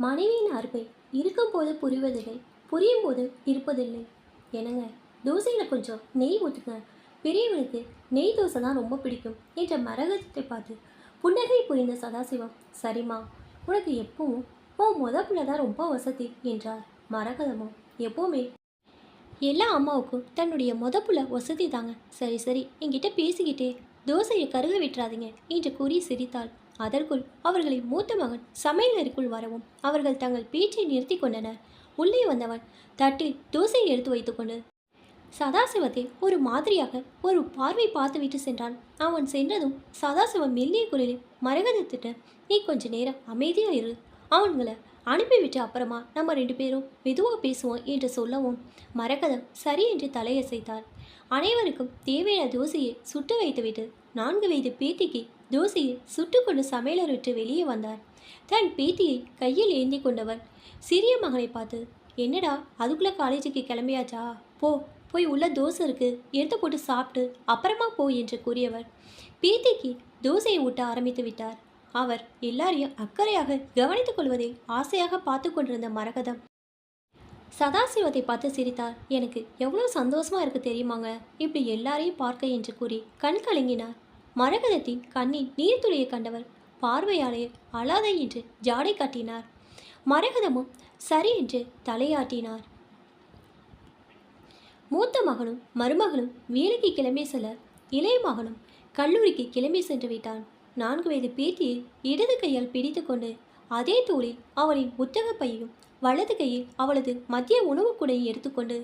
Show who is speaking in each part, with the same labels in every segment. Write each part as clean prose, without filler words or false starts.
Speaker 1: மனைவியின் அருமை இருக்கும்போது புரிவதில்லை, புரியும் போது இருப்பதில்லை. என்னங்க, தோசையில் கொஞ்சம் நெய் ஊற்றுங்க, பெரியவனுக்கு நெய் தோசை தான் ரொம்ப பிடிக்கும் என்ற மரகதத்தை பார்த்து புன்னகை புரிந்த சதாசிவம், சரிம்மா, உனக்கு எப்பவும் மொத பிள்ளை தான் ரொம்ப வசதி என்றார். மரகதமும், எப்பவுமே எல்லா அம்மாவுக்கும் தன்னுடைய புள்ள வசதி தாங்க. சரி சரி, என்கிட்ட பேசிக்கிட்டே தோசையை கருக விட்டுறாதீங்க என்று கூறி சிரித்தாள். அதற்குள் அவர்களை மூத்த மகன் சமையலறைக்குள் வரவும் அவர்கள் தங்கள் பேச்சை நிறுத்தி கொண்டனர். உள்ளே வந்தவன் தட்டில் தோசையை எடுத்து வைத்துக்கொண்டு சதாசிவத்தை ஒரு மாதிரியாக ஒரு பார்வை பார்த்துவிட்டு சென்றான். அவன் சென்றதும் சதாசிவம் மெல்லிய குரலில் மரகதத்திட்ட, நீ கொஞ்ச நேரம் அமைதியா இரு, அவன்களை அனுப்பிவிட்டு அப்புறமா நம்ம 2 பேரும் மெதுவாக பேசுவோம் என்று சொல்லவும் மரகதம் சரி என்று தலையசைத்தார். அனைவருக்கும் தேவையான தோசையை சுட்டு வைத்துவிட்டு 4 வயது பேத்திக்கு தோசையை சுட்டுக்கொண்டு சமையலறை விட்டு வெளியே வந்தார். தன் பேத்தியை கையில் ஏந்தி கொண்டவர் சிறிய மகனை பார்த்து, என்னடா அதுக்குள்ளே காலேஜுக்கு கிளம்பியாச்சா? போய் உள்ள தோசை இருக்கு, எடுத்து போட்டு சாப்பிட்டு அப்புறமா போ என்று கூறியவர் பேத்திக்கு தோசையை ஊட்ட ஆரம்பித்து விட்டார். அவர் எல்லாரையும் அக்கறையாக கவனித்துக் கொள்வதை ஆசையாக பார்த்து கொண்டிருந்த மரகதம் சதாசிவத்தை பார்த்து சிரித்தார். எனக்கு எவ்வளோ சந்தோஷமா இருக்கு தெரியுமாங்க, இப்படி எல்லாரையும் பார்க்க என்று கூறி கண் கலங்கினார். மரகதத்தின் கண்ணின் நீர்த்துளியை கண்டவர் பார்வையாலே அழாத என்று ஜாடை காட்டினார். மரகதமும் சரி என்று தலையாட்டினார். மூத்த மகனும் மருமகளும் வேலைக்கு கிளம்பி செல்ல இளைய மகனும் கல்லூரிக்கு கிளம்பி சென்று விட்டான். 4 வயது பேத்தியை இடது கையால் பிடித்து கொண்டு அதே தோளில் அவளின் புத்தக பையையும் வலது கையில் அவளது மதிய உணவு கூடையை எடுத்துக்கொண்டு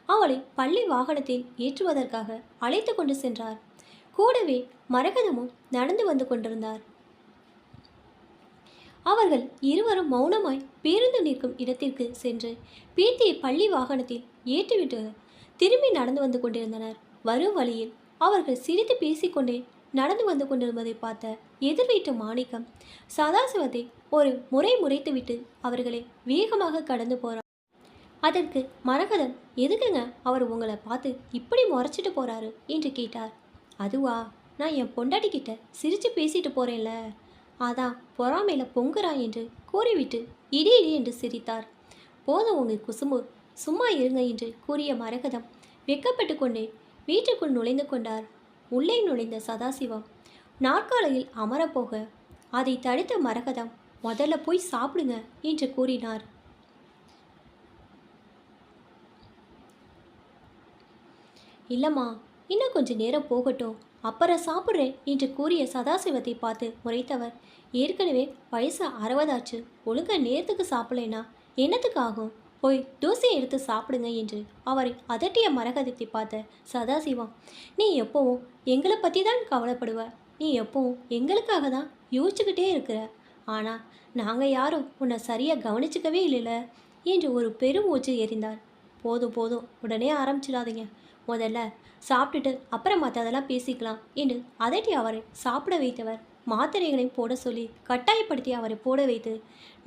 Speaker 1: அவளை பள்ளி வாகனத்தில் ஏற்றுவதற்காக அழைத்து கொண்டு சென்றார். கூடவே மரகதமும் நடந்து வந்து கொண்டிருந்தார். அவர்கள் இருவரும் மௌனமாய் பேருந்து நிற்கும் இடத்திற்கு சென்று பேத்தியை பள்ளி வாகனத்தில் ஏற்றிவிட்டு திரும்பி நடந்து வந்து கொண்டிருந்தனர். வரும் வழியில் அவர்கள் சிரித்து பேசிக்கொண்டே நடந்து வந்து கொண்டிருப்பதை பார்த்த எதிர் வீட்டு மாணிக்கம் சதாசிவத்தை ஒரு முறை முறைத்துவிட்டு அவர்களை வேகமாக கடந்து போறார். அதற்கு மரகதம், எதுக்குங்க அவர் உங்களை பார்த்து இப்படி முறைச்சிட்டு போறாரு என்று கேட்டார். அதுவா, நான் என் பொண்டாட்டி கிட்ட சிரித்து பேசிட்டு போறேன்ல, அதான் பொறாமையில பொங்குறா என்று கூறிவிட்டு இடி இடி என்று சிரித்தார். போதும் உங்க குசும்பு, சும்மா இருங்க என்று கூறிய மரகதம் வெக்கப்பட்டு கொண்டே வீட்டுக்குள் நுழைந்து கொண்டார். உள்ளே நுழைந்த சதாசிவம் நாற்காலியில் அமரப்போக அதை தடுத்த மரகதம், முதல்ல போய் சாப்பிடுங்க என்று கூறினார். இல்லம்மா, இன்னும் கொஞ்சம் நேரம் போகட்டும், அப்புறம் சாப்பிட்றேன் என்று கூறிய சதாசிவத்தை பார்த்து முறைத்தவர், ஏற்கனவே வயசு 60 ஆச்சு, ஒழுங்கா நேரத்துக்கு சாப்பிடலைன்னா என்னத்துக்கு ஆகும், போய் தோசையை எடுத்து சாப்பிடுங்க என்று அவரை அதட்டிய மரகதத்தை பார்த்த சதாசிவம், நீ எப்பவும் எங்களை பற்றி தான் கவலைப்படுவ, நீ எப்பவும் எங்களுக்காக தான் யோசிச்சுக்கிட்டே இருக்கிற, ஆனால் நாங்கள் யாரும் உன்னை சரியாக கவனிச்சிக்கவே இல்லைல்ல என்று ஒரு பெருமூச்சு எறிந்தார். போதும் போதும், உடனே ஆரம்பிச்சிடாதீங்க, முதல்ல சாப்பிட்டுட்டு அப்புறம் மற்றதெல்லாம் பேசிக்கலாம் என்று அதட்டி அவரை சாப்பிட வைத்தவர் மாத்திரைகளையும் போட சொல்லி கட்டாயப்படுத்தி அவரை போட வைத்து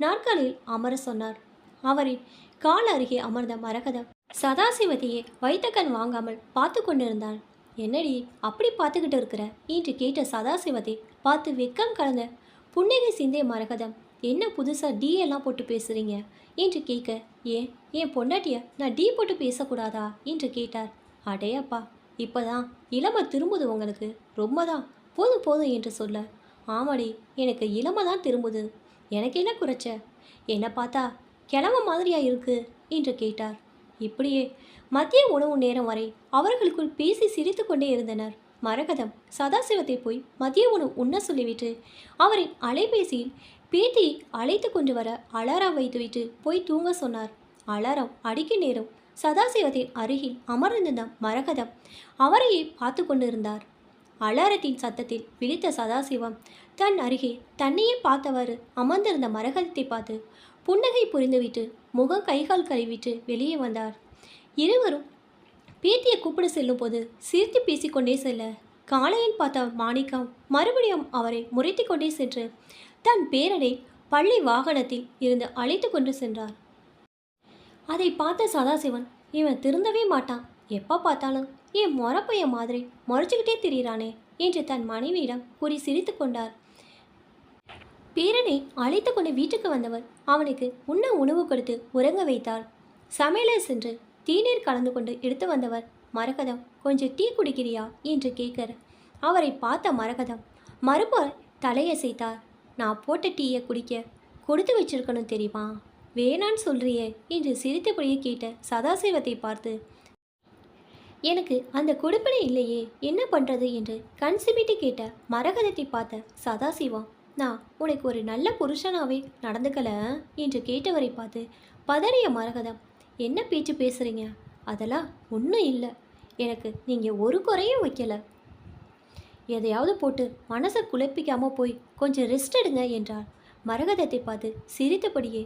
Speaker 1: நாற்காலியில் அமர சொன்னார். அவரின் கால் அருகே அமர்ந்த மரகதம் சதாசிவத்தையே வைத்த கண் வாங்காமல் பார்த்து கொண்டிருந்தான். என்னடி அப்படி பார்த்துக்கிட்டு இருக்கிற என்று கேட்ட சதாசிவத்தை பார்த்து வெக்கம் கலந்த புன்னகை சிந்திய மரகதம், என்ன புதுசாக டீ எல்லாம் போட்டு பேசுகிறீங்க என்று கேட்க, ஏன் என் பொண்டாட்டிய நான் டீ போட்டு பேசக்கூடாதா என்று கேட்டார். அடையப்பா, இப்போதான் இளமை திரும்புது உங்களுக்கு, ரொம்ப தான், போதும் போதும் என்று சொல்ல, ஆமாடி, எனக்கு இளமை தான் திரும்புது, எனக்கு என்ன குறைச்ச, என்னை பார்த்தா கிழமை மாதிரியா இருக்கு என்று கேட்டார். இப்படியே மதிய உணவு நேரம் வரை அவர்களுக்குள் பேசி சிரித்து கொண்டே இருந்தனர். மரகதம் சதாசிவத்தை போய் மதிய உணவு உண்ண சொல்லிவிட்டு அவரின் அலைபேசியில் பேத்தியை அழைத்து கொண்டு வர அலாரம் வைத்துவிட்டு போய் தூங்க சொன்னார். அலாரம் அடிக்கும் நேரம் சதாசிவத்தின் அருகில் அமர்ந்திருந்த மரகதம் அவரையே பார்த்து கொண்டிருந்தார். அலாரத்தின் சத்தத்தில் விழித்த சதாசிவம் தன் அருகே தன்னையே பார்த்தவாறு அமர்ந்திருந்த மரகதத்தை பார்த்து புன்னகை புரிந்துவிட்டு முகம் கைகால் கழுவிட்டு வெளியே வந்தார். இருவரும் பேத்தியை கூப்பிட செல்லும் போது சிரித்து பேசிக்கொண்டே செல்ல காலையில் பார்த்த மாணிக்கம் மறுபடியும் அவரை முறைத்து கொண்டே சென்று தன் பேரனை பள்ளி வாகனத்தில் இருந்து அழைத்து கொண்டு சென்றார். அதை பார்த்த சதாசிவன், இவன் திருந்தவே மாட்டான், எப்போ பார்த்தாலும் என் மொறப்பைய மாதிரி முறைச்சிக்கிட்டே திரியிறானே என்று தன் மனைவியிடம் கூறி சிரித்து கொண்டார். பேரனை அழைத்து கொண்டு வீட்டுக்கு வந்தவர் அவனுக்கு உண்ண உணவு கொடுத்து உறங்க வைத்தார். சமையலை சென்று தீநீர் கலந்து கொண்டு எடுத்து வந்தவர் மரகதம், கொஞ்சம் டீ குடிக்கிறியா என்று கேட்க அவரை பார்த்த மரகதம் மறுபுறம் தலையசைத்தார். நான் போட்ட டீயை குடிக்க கொடுத்து வச்சிருக்கணும் தெரியுமா, வேணான்னு சொல்றியே என்று சிரித்தபடியே கேட்ட சதாசிவத்தை பார்த்து, எனக்கு அந்த கொடுப்பனை இல்லையே, என்ன பண்ணுறது என்று கண் சிமிட்டி கேட்ட மரகதத்தை பார்த்த சதாசிவம், நான் உனக்கு ஒரு நல்ல புருஷனாவே நடந்துக்கல என்று கேட்டவரை பார்த்து பதறிய மரகதம், என்ன பேச்சு பேசுகிறீங்க, அதெல்லாம் ஒன்றும் இல்லை, எனக்கு நீங்கள் ஒரு குறையும் வைக்கல, எதையாவது போட்டு மனசை குழப்பிக்காமல் போய் கொஞ்சம் ரெஸ்ட் எடுங்க என்றார். மரகதத்தை பார்த்து சிரித்தபடியே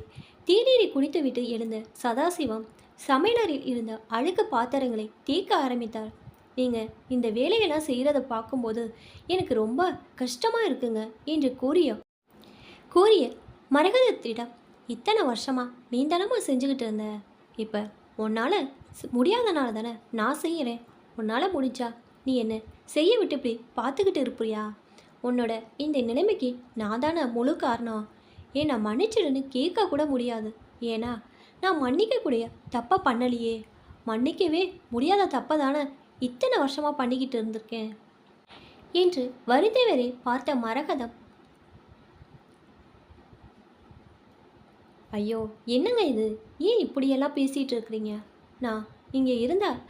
Speaker 1: தீநீரை குடித்துவிட்டு எழுந்த சதாசிவம் சமையலறையில் இருந்த அழுக்கு பாத்திரங்களை தேய்க்க ஆரம்பித்தார். நீங்கள் இந்த வேலையெல்லாம் செய்கிறத பார்க்கும்போது எனக்கு ரொம்ப கஷ்டமாக இருக்குங்க என்று கூறிய மரகதத்திடம், இத்தனை வருஷமாக நீ தானம்மா செஞ்சுக்கிட்டு இருந்த, இப்போ உன்னால் முடியாதனால தானே நான் செய்கிறேன், உன்னால் முடிஞ்சா நீ என்ன செய்ய விட்டு இப்படி பார்த்துக்கிட்டு இருப்பியா, உன்னோட இந்த நிலைமைக்கு நான் தானே முழு காரணம், ஏன் நான் மன்னிச்சிடுன்னு கேட்க கூட முடியாது, ஏன்னா நான் மன்னிக்கக்கூடிய தப்பை பண்ணலையே, மன்னிக்கவே முடியாத தப்பை தானே இத்தனை வருஷமாக பண்ணிக்கிட்டு இருந்திருக்கேன் என்று வருந்தவரை பார்த்த மரகதம், ஐயோ என்னங்க இது, ஏன் இப்படியெல்லாம் பேசிகிட்டு இருக்கிறீங்க, நான் இங்கே இருந்தால்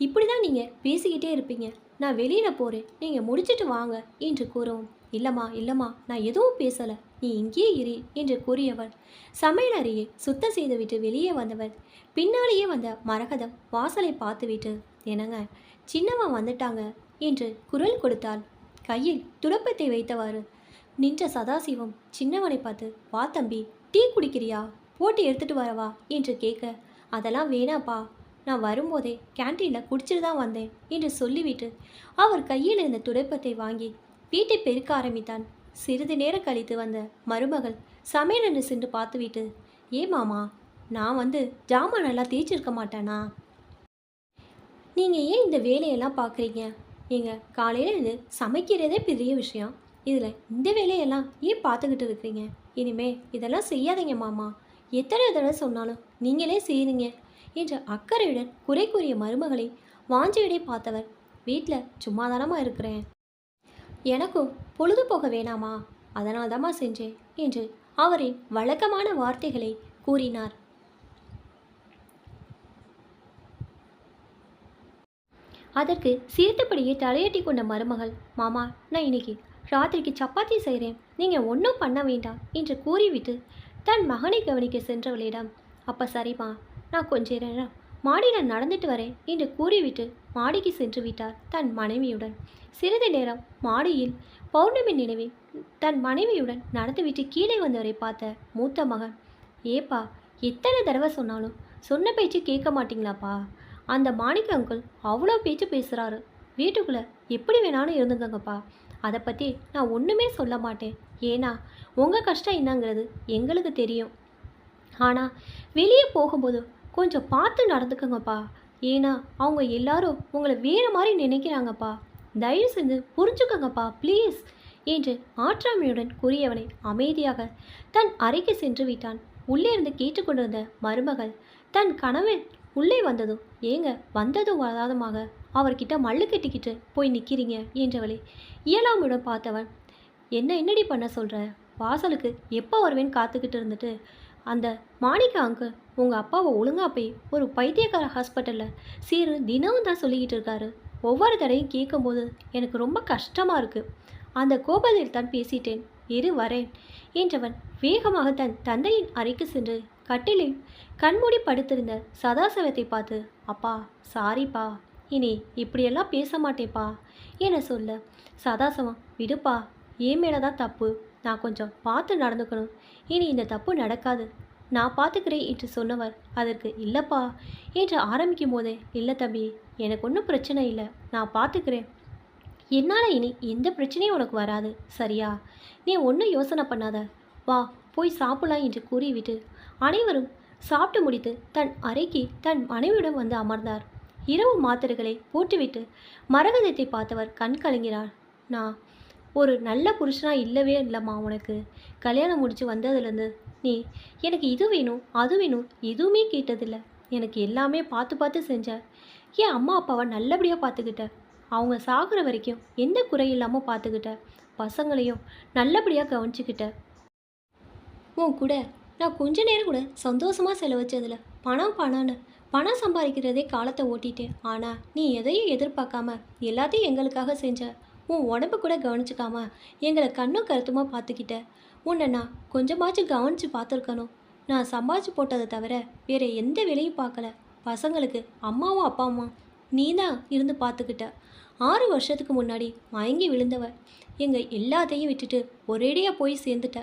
Speaker 1: இப்படி தான் நீங்கள் பேசிக்கிட்டே இருப்பீங்க, நான் வெளியில் போகிறேன், நீங்கள் முடிச்சிட்டு வாங்க என்று கூறவும், இல்லைம்மா நான் எதுவும் பேசலை, நீ இங்கேயே இரு என்று கூறியவர் சமையலறையை சுத்தம் செய்துவிட்டு வெளியே வந்தவர் பின்னாலேயே வந்த மரகதம் வாசலை பார்த்துவிட்டு, என்னங்க சின்னவன் வந்துட்டாங்க என்று குரல் கொடுத்தாள். கையில் துடப்பத்தை வைத்தவாறு நின்ற சதாசிவம் சின்னவனை பார்த்து, வா தம்பி, டீ குடிக்கிறியா, போட்டு எடுத்துகிட்டு வரவா என்று கேட்க, அதெல்லாம் வேணாப்பா, நான் வரும்போதே கேன்டீனில் குடிச்சிட்டு தான் வந்தேன் என்று சொல்லிவிட்டு அவர் கையில் இருந்த துடைப்பத்தை வாங்கி வீட்டை பெருக்க ஆரம்பித்தான். சிறிது நேரம் கழித்து வந்த மருமகள் சமையல் சென்று பார்த்துவிட்டு, ஏ மாமா, நான் வந்து ஜாமான் நல்லா தேய்ச்சிருக்க மாட்டேனா, நீங்கள் ஏன் இந்த வேலையெல்லாம் பார்க்குறீங்க, நீங்கள் காலையில் இருந்து சமைக்கிறதே பெரிய விஷயம், இதில் இந்த வேலையெல்லாம் ஏன் பார்த்துக்கிட்டு இருக்கிறீங்க, இனிமே இதெல்லாம் செய்யாதீங்க மாமா, எத்தனை தடவை சொன்னாலும் நீங்களே செய்கிறீங்க என்று அக்கறையுடன் குறை கூறிய மருமகளை வாஞ்சியிடை பார்த்தவர், வீட்டில் சும்மாதானமாக இருக்கிறேன், எனக்கும் பொழுது போக வேணாமா, அதனால் தாம்மா செஞ்சேன் என்று அவரின் வழக்கமான வார்த்தைகளை கூறினார். அதற்கு சிரித்தபடியே தலையட்டி கொண்ட மருமகள், மாமா, நான் இன்னைக்கு ராத்திரிக்கு சப்பாத்தி செய்கிறேன், நீங்கள் ஒன்றும் பண்ண வேண்டாம் என்று கூறிவிட்டு தன் மகனை கவனிக்க சென்றவளிடம், அப்போ சரிம்மா, நான் கொஞ்ச நேரம் மாடியில் நடந்துட்டு வரேன் என்று கூறிவிட்டு மாடிக்கு சென்று விட்டார் தன் மனைவியுடன். சிறிது நேரம் மாடியில் பௌர்ணமி நினைவில் தன் மனைவியுடன் நடந்துவிட்டு கீழே வந்தவரை பார்த்த மூத்த மகன், ஏப்பா, எத்தனை தடவை சொன்னாலும் சொன்ன பேச்சு கேட்க மாட்டிங்களாப்பா, அந்த மாணிக்க அங்கிள் அவ்வளோ பேச்சு பேசுகிறாரு, வீட்டுக்குள்ளே எப்படி வேணாலும் இருந்துங்கப்பா, அதை பற்றி நான் ஒன்றுமே சொல்ல மாட்டேன், ஏன்னா உங்கள் கஷ்டம் என்னங்கிறது எங்களுக்கு தெரியும், ஆனால் வெளியே போகும்போது கொஞ்சம் பார்த்து நடந்துக்குங்கப்பா, ஏன்னா அவங்க எல்லாரும் உங்களை வேறு மாதிரி நினைக்கிறாங்கப்பா, தயவு செஞ்சு புரிஞ்சுக்கங்கப்பா ப்ளீஸ் என்று ஆற்றாமையுடன் கூறியவனை அமைதியாக தன் அறைக்கு சென்று விட்டான். உள்ளே இருந்து கேட்டுக்கொண்டிருந்த மருமகள் தன் கணவன் உள்ளே வந்ததும், ஏங்க வந்ததும் வராதமாக அவர்கிட்ட மல்லு கட்டிக்கிட்டு போய் நிற்கிறீங்க என்றவளை இயலாமையுடன் பார்த்தவன், என்னடி பண்ண சொல்கிற, வாசலுக்கு எப்போ வருவேன்னு காத்துக்கிட்டு இருந்துட்டு அந்த மாணிக்க அங்கிள் உங்கள் அப்பாவை ஒழுங்காக போய் ஒரு பைத்தியக்கார ஹாஸ்பிட்டலில் சீரு தினமும் தான் சொல்லிக்கிட்டு இருக்காரு, ஒவ்வொரு தடையும் கேட்கும்போது எனக்கு ரொம்ப கஷ்டமாக இருக்குது, அந்த கோபத்தில் தான் பேசிட்டேன், இரு வரேன் என்றவன் வேகமாக தன் தந்தையின் அறைக்கு சென்று கட்டிலில் கண்மூடி படுத்திருந்த சதாசிவத்தை பார்த்து, அப்பா சாரிப்பா, இனி இப்படியெல்லாம் பேச மாட்டேப்பா என சொல்ல, சதாசிவம், விடுப்பா, ஏன் மேலே தான் தப்பு, நான் கொஞ்சம் பார்த்து நடந்துக்கணும், இனி இந்த தப்பு நடக்காது, நான் பார்த்துக்கிறேன் என்று சொன்னவர் அதற்கு இல்லைப்பா என்று ஆரம்பிக்கும் போதே, இல்லை தம்பி, எனக்கு ஒன்றும் பிரச்சனை இல்லை, நான் பார்த்துக்கிறேன், என்னால் இனி எந்த பிரச்சனையும் உனக்கு வராது, சரியா, நீ ஒன்றும் யோசனை பண்ணாத, வா போய் சாப்பிடலாம் என்று கூறிவிட்டு அனைவரும் சாப்பிட்டு முடித்து தன் அறைக்கு தன் மனைவியுடன் வந்து அமர்ந்தார். இரவு மாத்திரைகளை போட்டுவிட்டு மரகதத்தை பார்த்தவர் கண் கலங்கிறார். நான் ஒரு நல்ல புருஷனாக இல்லவே இல்லைம்மா உனக்கு. கல்யாணம் முடிச்சு வந்ததுலேருந்து நீ எனக்கு இது வேணும் அது வேணும் எதுவுமே கேட்டதில்ல. எனக்கு எல்லாமே பார்த்து பார்த்து செஞ்ச. என் அம்மா அப்பாவை நல்லபடியாக பார்த்துக்கிட்ட. அவங்க சாகுற வரைக்கும் எந்த குறை இல்லாமல் பார்த்துக்கிட்ட. பசங்களையும் நல்லபடியாக கவனிச்சுக்கிட்ட. உன் கூட நான் கொஞ்ச நேரம் கூட சந்தோஷமாக செலவச்சதில்ல. பணம் பணம்னு பணம் சம்பாதிக்கிறதே காலத்தை ஓட்டிட்டேன். ஆனால் நீ எதையும் எதிர்பார்க்காம எல்லாத்தையும் எங்களுக்காக செஞ்ச. உன் உடம்பு கூட கவனிச்சிக்காம எங்களை கண்ணும் கருத்துமா பார்த்துக்கிட்ட. உன்னை நான் கொஞ்சமாச்சும் கவனித்து பார்த்துருக்கணும். நான் சம்பாதிச்சு போட்டதை தவிர வேறு எந்த வேலையும் பார்க்கல. பசங்களுக்கு அம்மாவும் அப்பாவும் நீ தான் இருந்து பார்த்துக்கிட்ட. 6 வருஷத்துக்கு முன்னாடி மயங்கி விழுந்தவ எங்கள் எல்லாத்தையும் விட்டுட்டு ஒரேடியாக போய் சேர்ந்துட்ட.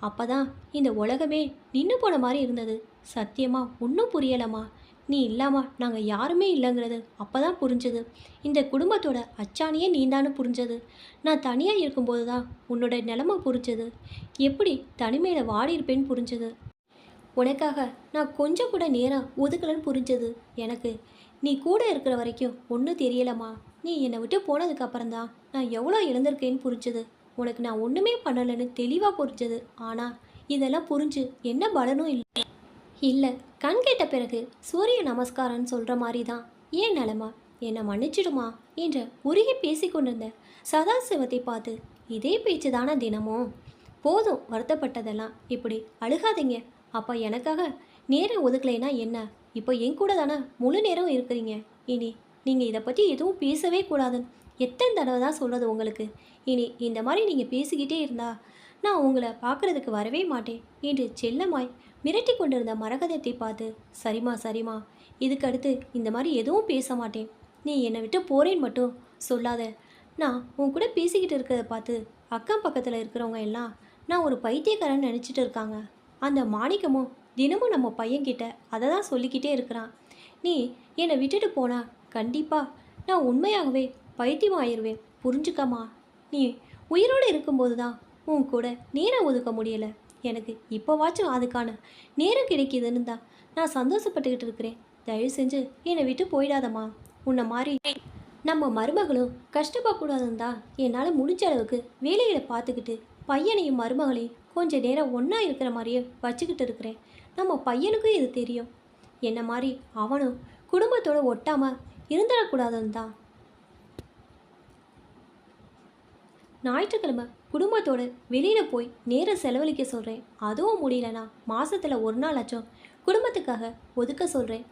Speaker 1: அப்போ தான் இந்த உலகமே நின்று போன மாதிரி இருந்தது. சத்தியமாக ஒன்றும் புரியலம்மா. நீ இல்லாமல் நாங்கள் யாருமே இல்லைங்கிறது அப்போ தான் புரிஞ்சது. இந்த குடும்பத்தோட அச்சாணியே நீந்தான்னு புரிஞ்சது. நான் தனியாக இருக்கும்போது தான் உன்னோட நிலமை புரிஞ்சது. எப்படி தனிமையில் வாடி இருப்பேன்னு புரிஞ்சது. உனக்காக நான் கொஞ்சம் கூட நேரம் ஒதுக்கலன்னு புரிஞ்சது எனக்கு. நீ கூட இருக்கிற வரைக்கும் ஒன்றும் தெரியலம்மா. நீ என்னை விட்டு போனதுக்கப்புறம் தான் நான் எவ்வளோ இழந்திருக்கேன்னு புரிஞ்சது. உனக்கு நான் ஒன்றுமே பண்ணலைன்னு தெளிவாக புரிஞ்சது. ஆனால் இதெல்லாம் புரிஞ்சு என்ன பலனும் இல்லை. கண் கேட்ட பிறகு சூரிய நமஸ்காரம்னு சொல்கிற மாதிரி தான் ஏன் நிலமா. என்னை மன்னிச்சிடுமா என்ற உருகி பேசி கொண்டிருந்த சதாசிவத்தை பார்த்து இதே பேச்சு தானே தினமும். போதும் வருத்தப்பட்டதெல்லாம். இப்படி அழுகாதீங்க. அப்போ எனக்காக நேரம் ஒதுக்கலைன்னா என்ன? இப்போ என் கூட தானே முழு நேரம் இருக்கிறீங்க. இனி நீங்கள் இதை பற்றி எதுவும் பேசவே கூடாதுன்னு எத்தனை தடவை தான் சொல்கிறது உங்களுக்கு? இனி இந்த மாதிரி நீங்கள் பேசிக்கிட்டே இருந்தா நான் உங்களை பார்க்குறதுக்கு வரவே மாட்டேன் என்று செல்லமாய் மிரட்டி கொண்டிருந்த மரகதத்தை பார்த்து சரிம்மா சரிம்மா, இதுக்கு அடுத்து இந்த மாதிரி எதுவும் பேச மாட்டேன். நீ என்னை விட்டு போறேன்னு மட்டும் சொல்லாத. நான் உன் கூட பேசிக்கிட்டு இருக்கிறத பார்த்து அக்கம் பக்கத்தில் இருக்கிறவங்க எல்லாம் நான் ஒரு பைத்தியக்காரன்னு நினச்சிட்டு இருக்காங்க. அந்த மாணிக்கமும் தினமும் நம்ம பையன்கிட்ட அதை தான் சொல்லிக்கிட்டே இருக்கிறான். நீ என்னை விட்டுட்டு போனா கண்டிப்பாக நான் உண்மையாகவே பைத்தியம் ஆயிடுவேன். புரிஞ்சுக்கம்மா. நீ உயிரோடு இருக்கும்போது தான் உன் கூட நேரம் ஒதுக்க முடியலை. எனக்கு இப்போவாச்சும் அதுக்கான நேரம் கிடைக்கிதுன்னு தான் நான் சந்தோஷப்பட்டுக்கிட்டு இருக்கிறேன். தயவு செஞ்சு என்னை விட்டு போயிடாதம்மா. உன்னை மாதிரி நம்ம மருமகளும் கஷ்டப்படக்கூடாதுன்னு தான் என்னால் முடிஞ்ச அளவுக்கு வேலைகளை பார்த்துக்கிட்டு பையனையும் மருமகளையும் கொஞ்சம் நேரம் ஒன்றா இருக்கிற மாதிரியே வச்சுக்கிட்டு இருக்கிறேன். நம்ம பையனுக்கும் இது தெரியும். என்ன மாதிரி அவனும் குடும்பத்தோடு ஒட்டாமல் இருந்துடக்கூடாதுன்னு தான் ஞாயிற்றுக்கிழமை குடும்பத்தோடு வெளியில் போய் நேரம் செலவழிக்க சொல்கிறேன். அதுவும் முடியலனா மாதத்தில் ஒரு நாளாச்சும் குடும்பத்துக்காக ஒதுக்க சொல்கிறேன்.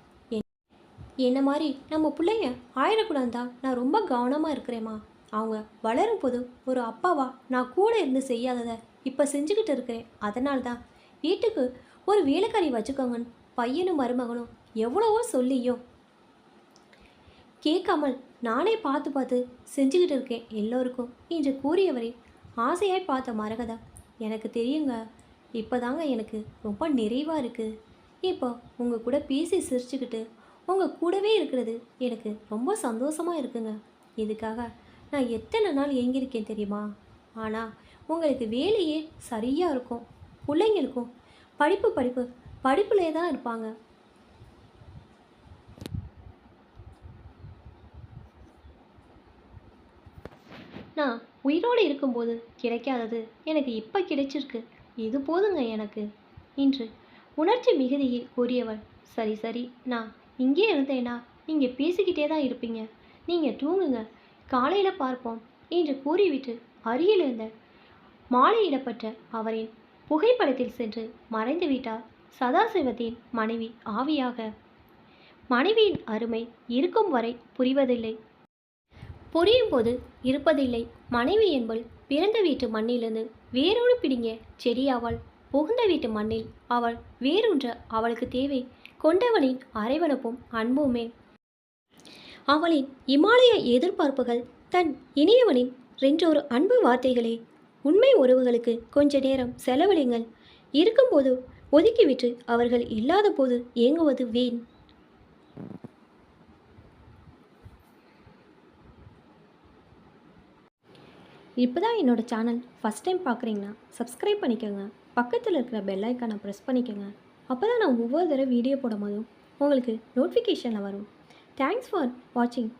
Speaker 1: என்ன மாதிரி நம்ம பிள்ளைங்க ஆயிடக்கூடாது தான் நான் ரொம்ப கவனமாக இருக்கிறேம்மா. அவங்க வளரும் போது ஒரு அப்பாவா நான் கூட இருந்து செய்யாததை இப்போ செஞ்சுக்கிட்டு இருக்கிறேன். அதனால தான் வீட்டுக்கு ஒரு வேலைக்காரி வச்சுக்கோங்கன்னு பையனும் மருமகனும் எவ்வளவோ சொல்லியும் கேட்காமல் நானே பார்த்து பார்த்து செஞ்சுக்கிட்டு இருக்கேன் எல்லோருக்கும் என்று கூறியவரை ஆசையாய் பார்த்த மரகதா, எனக்கு தெரியுங்க. இப்போ தாங்க எனக்கு ரொம்ப நிறைவாக இருக்குது. இப்போ உங்கள் கூட பேசி சிரிச்சுக்கிட்டு உங்கள் கூடவே இருக்கிறது எனக்கு ரொம்ப சந்தோஷமாக இருக்குங்க. இதுக்காக நான் எத்தனை நாள் ஏங்கியிருக்கேன் தெரியுமா? ஆனால் உங்களுக்கு வேலையே சரியாக இருக்கும். பிள்ளைங்களுக்கும் படிப்புலே தான் இருப்பாங்க. நான் உயிரோடு இருக்கும்போது கிடைக்காதது எனக்கு இப்போ கிடைச்சிருக்கு. இது போதுங்க எனக்கு இன்று உணர்ச்சி மிகுதியில் கூறியவள். சரி சரி, நான் இங்கே இருந்தேனா நீங்கள் பேசிக்கிட்டே தான் இருப்பீங்க. நீங்கள் தூங்குங்க, காலையில் பார்ப்போம் என்று கூறிவிட்டு அருகில் இருந்த மாலையிடப்பட்ட அவரின் புகைப்படத்தில் சென்று மறைந்து விட்டார் சதாசிவத்தின் மனைவி ஆவியாக. மனைவியின் அருமை இருக்கும் வரை புரிவதில்லை, புரியும் போது இருப்பதில்லை. மனைவி என்பள் பிறந்த வீட்டு மண்ணிலிருந்து வேரோடு பிடிங்க செடியாவாள். புகுந்த வீட்டு மண்ணில் அவள் வேறொன்ற அவளுக்கு தேவை கொண்டவனின் அரவணைப்பும் அன்புமே. அவளின் இமாலய எதிர்பார்ப்புகள் தன் இனியவனின் ரெண்டொரு அன்பு வார்த்தைகளே. உண்மை உறவுகளுக்கு கொஞ்ச நேரம் செலவழிங்கள். இருக்கும்போது ஒதுக்கிவிட்டு அவர்கள் இல்லாத போது ஏங்குவது வீண். இப்போ தான் என்னோடய சேனல் ஃபஸ்ட் டைம் பார்க்குறீங்கன்னா சப்ஸ்கிரைப் பண்ணிக்கோங்க. பக்கத்தில் இருக்கிற பெல் ஐக்கானை ப்ரெஸ் பண்ணிக்கோங்க. அப்போ தான் நான் ஒவ்வொரு தடவை வீடியோ போடும் போதும் உங்களுக்கு நோட்டிஃபிகேஷனில் வரும். தேங்க்ஸ் ஃபார் வாட்சிங்.